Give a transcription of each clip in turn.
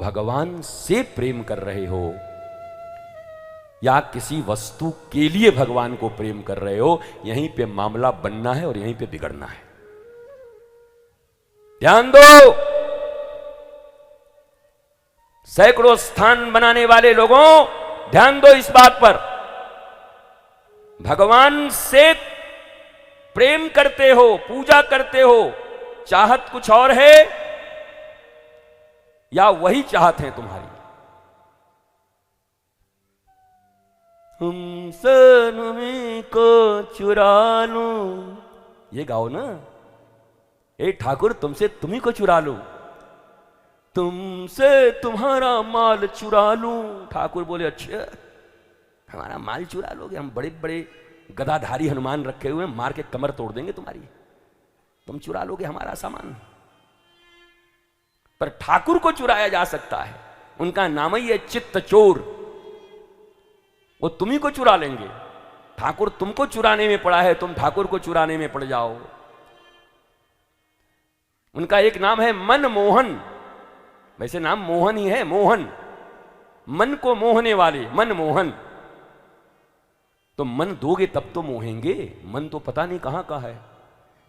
भगवान से प्रेम कर रहे हो या किसी वस्तु के लिए भगवान को प्रेम कर रहे हो, यहीं पे मामला बनना है और यहीं पे बिगड़ना है। ध्यान दो, सैकड़ों स्थान बनाने वाले लोगों, ध्यान दो इस बात पर। भगवान से प्रेम करते हो, पूजा करते हो, चाहत कुछ और है या वही चाहत है तुम्हारी? हमसे तुम्हें को चुरा लूं, ये गाओ ना। ए ठाकुर, तुमसे तुम्ही को चुरा लूं, तुमसे तुम्हारा माल चुरा लूं। ठाकुर बोले अच्छा, हमारा माल चुरा लोगे? हम बड़े बड़े गदाधारी हनुमान रखे हुए हैं, मार के कमर तोड़ देंगे तुम्हारी, तुम चुरा लोगे हमारा सामान? पर ठाकुर को चुराया जा सकता है, उनका नाम ही है चित्त चोर। वो तुम्ही को चुरा लेंगे। ठाकुर तुमको चुराने में पड़ा है, तुम ठाकुर को चुराने में पड़ जाओ। उनका एक नाम है मनमोहन, वैसे नाम मोहन ही है, मोहन, मन को मोहने वाले, मनमोहन। तो मन दोगे तब तो मोहेंगे, मन तो पता नहीं कहां का है।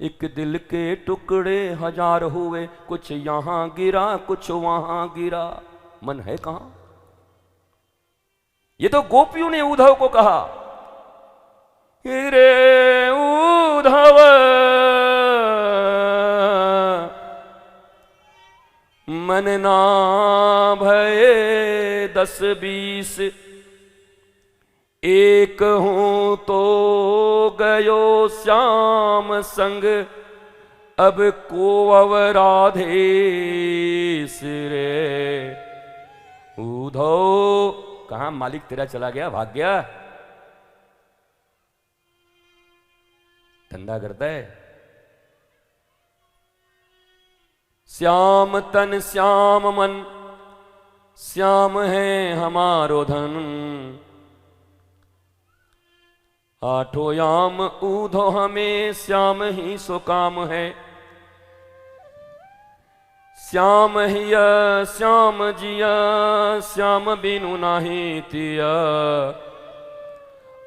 एक दिल के टुकड़े हजार हुए, कुछ यहां गिरा कुछ वहां गिरा, मन है कहां? ये तो गोपियों ने उद्धव को कहा, रे उद्धव मन ना भये 10-20, एक हूं तो गयो श्याम संग, अब को अवराधे रे। उद्धव, कहां मालिक तेरा चला गया, भाग गया? धंधा करता है। श्याम तन श्याम मन, श्याम है हमारो धन, आठों याम ऊधो हमें श्याम ही सो काम है। श्याम हिया श्याम जिया, श्याम बिनु नाही तिया,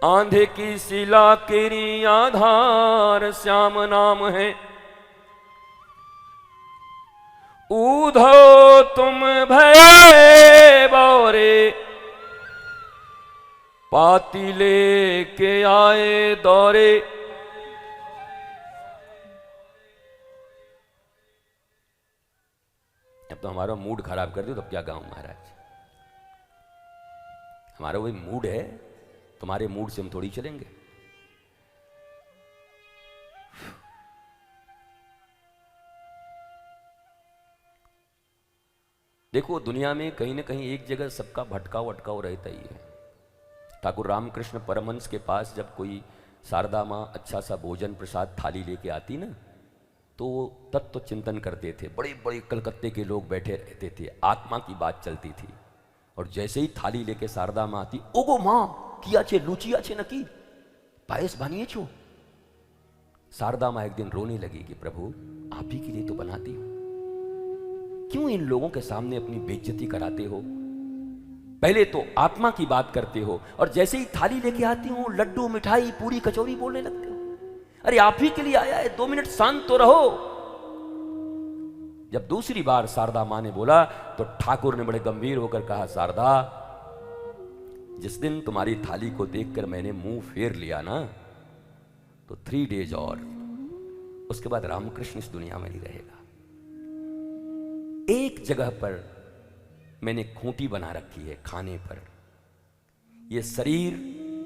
आंधे की शिला केरी आधार श्याम नाम है। ऊधो तुम भय बौरे, पाती लेके आए दौरे। अब तो हमारा मूड खराब कर दो, तब क्या गाऊं महाराज? हमारा वही मूड है, तुम्हारे मूड से हम थोड़ी चलेंगे। देखो, दुनिया में कहीं ना कहीं एक जगह सबका भटकाव अटकाव रहता ही है। ठाकुर रामकृष्ण परमहंस के पास जब कोई शारदा माँ अच्छा सा भोजन प्रसाद थाली लेके आती ना, तो वो तत्व चिंतन करते थे। बड़े बड़े कलकत्ते के लोग बैठे रहते थे, आत्मा की बात चलती थी। और जैसे ही थाली लेके शारदा माँ आती, ओगो माँ किया छे लूचिया छे नकी, पायस बनिए छो। शारदा माँ एक दिन रोने लगी कि प्रभु, आप ही के लिए तो बनाती हूं, क्यों इन लोगों के सामने अपनी बेइज्जती कराते हो? पहले तो आत्मा की बात करते हो और जैसे ही थाली लेके आती हूं, लड्डू मिठाई पूरी कचौरी बोलने लगते हो। अरे आप ही के लिए आया है, 2 मिनट शांत तो रहो। जब दूसरी बार शारदा मां ने बोला तो ठाकुर ने बड़े गंभीर होकर कहा, शारदा, जिस दिन तुम्हारी थाली को देखकर मैंने मुंह फेर लिया ना, तो 3 डेज और, उसके बाद रामकृष्ण इस दुनिया में नहीं रहेगा। एक जगह पर मैंने खूंटी बना रखी है खाने पर। यह शरीर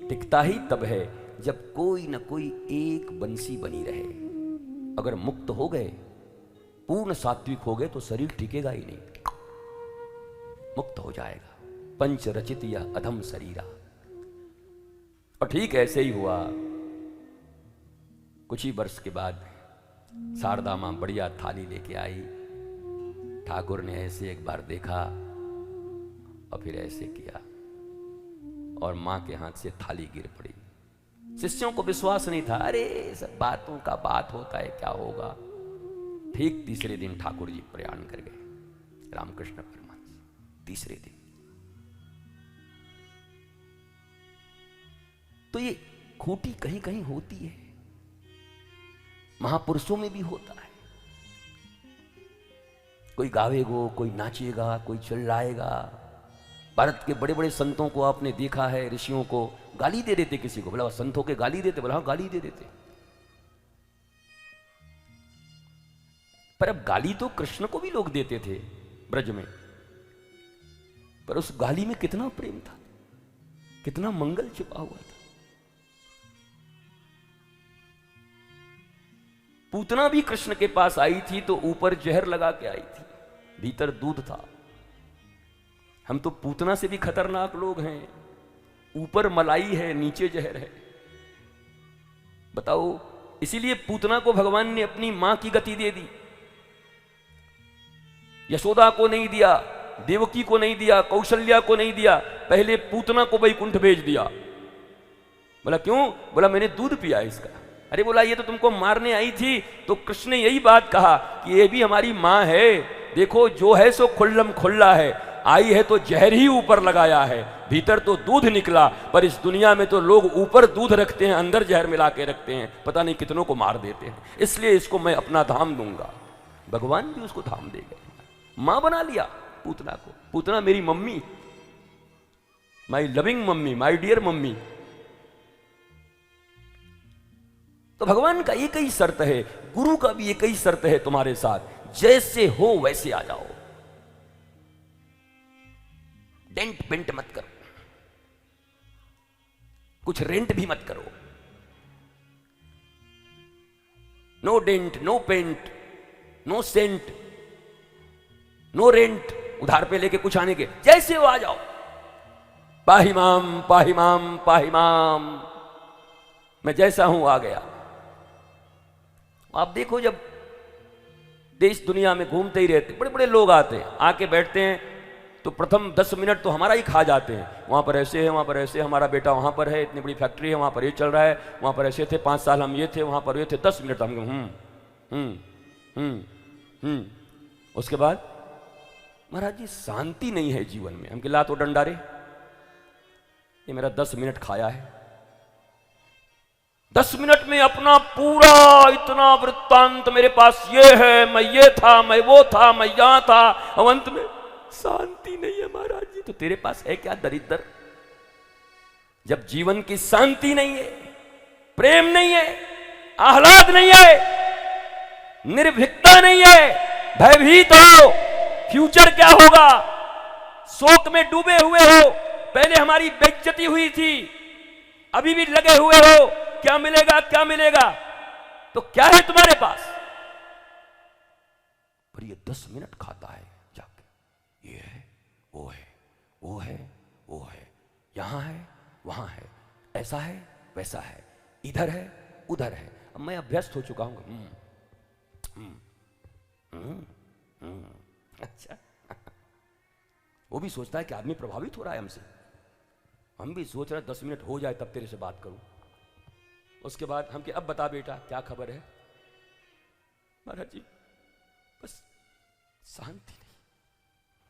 टिकता ही तब है जब कोई न कोई एक बंसी बनी रहे। अगर मुक्त हो गए, पूर्ण सात्विक हो गए, तो शरीर टिकेगा ही नहीं, मुक्त हो जाएगा। पंच रचित यह अधम शरीरा। और ठीक ऐसे ही हुआ। कुछ ही वर्ष के बाद शारदा मां बढ़िया थाली लेके आई। ठाकुर ने ऐसे एक बार देखा और फिर ऐसे किया और मां के हाथ से थाली गिर पड़ी। शिष्यों को विश्वास नहीं था, अरे सब बातों का बात होता है, क्या होगा। ठीक तीसरे दिन ठाकुर जी प्रयाण कर गए, रामकृष्ण परमहंस। तीसरे दिन। तो ये खूंटी कहीं कहीं होती है, महापुरुषों में भी होता है। कोई गावेगा, कोई नाचेगा, कोई चिल्लाएगा। भारत के बड़े बड़े संतों को आपने देखा है, ऋषियों को गाली दे देते, किसी को बोला संतों के गाली देते, बोला हाँ गाली दे देते। पर अब गाली तो कृष्ण को भी लोग देते थे ब्रज में, पर उस गाली में कितना प्रेम था, कितना मंगल छिपा हुआ था। पूतना भी कृष्ण के पास आई थी तो ऊपर जहर लगा के आई थी, भीतर दूध था। हम तो पूतना से भी खतरनाक लोग हैं, ऊपर मलाई है, नीचे जहर है। बताओ, इसीलिए पूतना को भगवान ने अपनी मां की गति दे दी। यशोदा को नहीं दिया, देवकी को नहीं दिया, कौशल्या को नहीं दिया, पहले पूतना को वैकुंठ भेज दिया। बोला क्यों? बोला मैंने दूध पिया इसका। अरे बोला ये तो तुमको मारने आई थी। तो कृष्ण ने यही बात कहा कि ये भी हमारी मां है, देखो जो है सो खुल्लम खुल्ला है, आई है तो जहर ही ऊपर लगाया है, भीतर तो दूध निकला। पर इस दुनिया में तो लोग ऊपर दूध रखते हैं, अंदर जहर मिला के रखते हैं, पता नहीं कितनों को मार देते हैं। इसलिए इसको मैं अपना धाम दूंगा। भगवान भी उसको धाम दे गए, मां बना लिया पूतना को। पूतना मेरी mummy, my loving mummy, my dear mummy. तो भगवान का एक ही शर्त है, गुरु का भी एक ही शर्त है तुम्हारे साथ, जैसे हो वैसे आ जाओ, डेंट पेंट मत करो, कुछ रेंट भी मत करो। No dent, no paint, no cent, no rent, उधार पे लेके कुछ आने के, जैसे हो आ जाओ। पाही माम, पाही माम, पाही माम, मैं जैसा हूं आ गया। आप देखो, जब देश दुनिया में घूमते ही रहते, बड़े बड़े लोग आते हैं, आके बैठते हैं, तो प्रथम 10 मिनट तो हमारा ही खा जाते हैं। वहाँ पर ऐसे है, वहाँ पर ऐसे, हमारा बेटा वहाँ पर है, इतनी बड़ी फैक्ट्री है, वहाँ पर ये चल रहा है, वहाँ पर ऐसे थे, 5 साल हम ये थे, वहाँ पर ये थे। 10 मिनट हम उसके बाद महाराज जी शांति नहीं है जीवन में। हम कि ला तो डंडा रे, ये मेरा 10 मिनट खाया है। 10 मिनट में अपना पूरा इतना वृत्तांत मेरे पास ये है, मैं ये था, मैं वो था, मैं यहां था, अंत में शांति नहीं है महाराज जी। तो तेरे पास है क्या दरिद्र? जब जीवन की शांति नहीं है, प्रेम नहीं है, आह्लाद नहीं है, निर्भीकता नहीं है, भयभीत हो, फ्यूचर क्या होगा, शोक में डूबे हुए हो, पहले हमारी बेइज्जती हुई थी, अभी भी लगे हुए हो, क्या मिलेगा क्या मिलेगा, तो क्या है तुम्हारे पास? पर ये 10 मिनट खाता है जाके, ये है, वो है, वो है, वो है, यहां है, वहां है, ऐसा है, वैसा है, इधर है, उधर है। अब मैं अभ्यस्त हो चुका हूं। अच्छा वो भी सोचता है कि आदमी प्रभावित हो रहा है हमसे। हम भी सोच रहे हैं 10 मिनट हो जाए तब तेरे से बात करूं। उसके बाद हम कि अब बता बेटा क्या खबर है? महाराज जी बस शांति